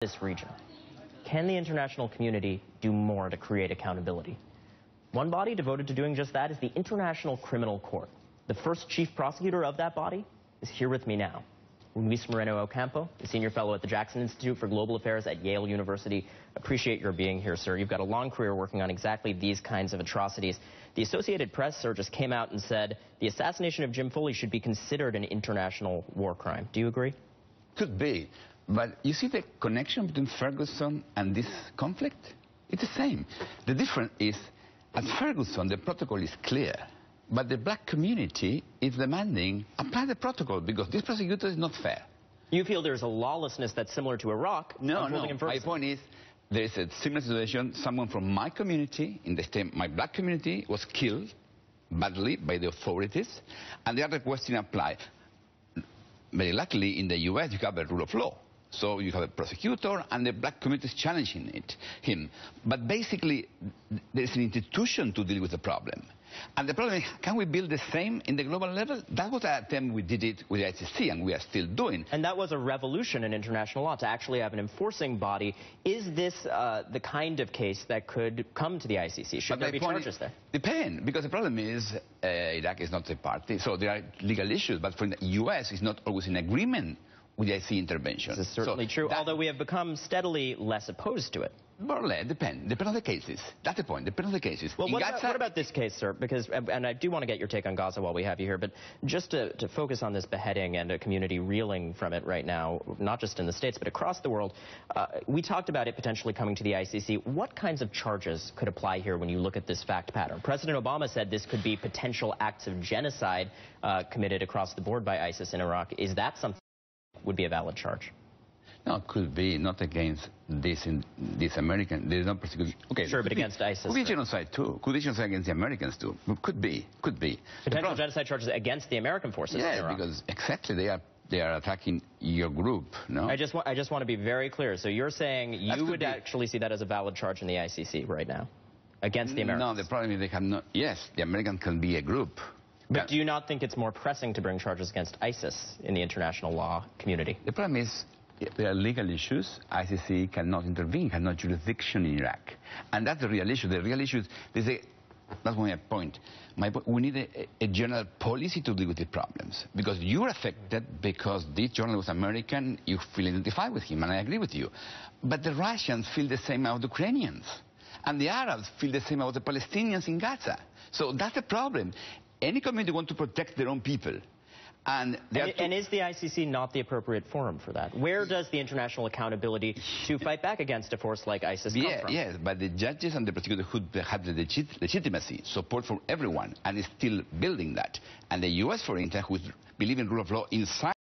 this region. Can the international community do more to create accountability? One body devoted to doing just that is the International Criminal Court. The first chief prosecutor of that body is here with me now. Luis Moreno Ocampo, a senior fellow at the Jackson Institute for Global Affairs at Yale University. Appreciate your being here, sir. You've got a long career working on exactly these kinds of atrocities. The Associated Press, sir, just came out and said the assassination of Jim Foley should be considered an international war crime. Do you agree? Could be. But you see the connection between Ferguson and this conflict? It's the same. The difference is, at Ferguson, the protocol is clear. But the black community is demanding, apply the protocol, because this prosecutor is not fair. You feel there's a lawlessness that's similar to Iraq? No. My point is, there is a similar situation. Someone from my community, in the state, my black community, was killed badly by the authorities, and they are requesting apply. Very luckily, in the U.S., you have a rule of law. So you have a prosecutor, and the black community is challenging him. But basically, there is an institution to deal with the problem. And the problem is, can we build the same in the global level? That was an attempt we did it with the ICC, and we are still doing. And that was a revolution in international law, to actually have an enforcing body. Is this the kind of case that could come to the ICC? Should there be charges there? Depends, because the problem is Iraq is not a party, so there are legal issues. But for the U.S., it's not always in agreement with the ICC intervention. This is certainly true, although we have become steadily less opposed to it. More or less, depend on the cases. That's the point, depend on the cases. Well, what about this case, sir? Because, and I do want to get your take on Gaza while we have you here, but just to focus on this beheading and a community reeling from it right now, not just in the States, but across the world, we talked about it potentially coming to the ICC. What kinds of charges could apply here when you look at this fact pattern? President Obama said this could be potential acts of genocide committed across the board by ISIS in Iraq. Is that something that would be a valid charge? No, it could be not against this American. There is no persecution. Okay, sure, but against ISIS. Could be genocide too. Could be genocide against the Americans too. Could be. Potential genocide charges against the American forces. Yeah, because exactly they are attacking your group. No. I just want to be very clear. So you're saying you would actually see that as a valid charge in the ICC right now against the Americans? No, the problem is they have not. Yes, the Americans can be a group. But do you not think it's more pressing to bring charges against ISIS in the international law community? The problem is, there are legal issues. ICC cannot intervene, cannot jurisdiction in Iraq. And that's the real issue. The real issue is, that's my point. We need a general policy to deal with the problems. Because you're affected because this journalist was American, you feel identified with him, and I agree with you. But the Russians feel the same about the Ukrainians. And the Arabs feel the same about the Palestinians in Gaza. So that's the problem. Any community wants to protect their own people. And is the ICC not the appropriate forum for that? Where does the international accountability to fight back against a force like ISIS come from? Yes, but the judges and the prosecutors who have the legitimacy, support from everyone, and is still building that. And the U.S., for instance, who believes in rule of law inside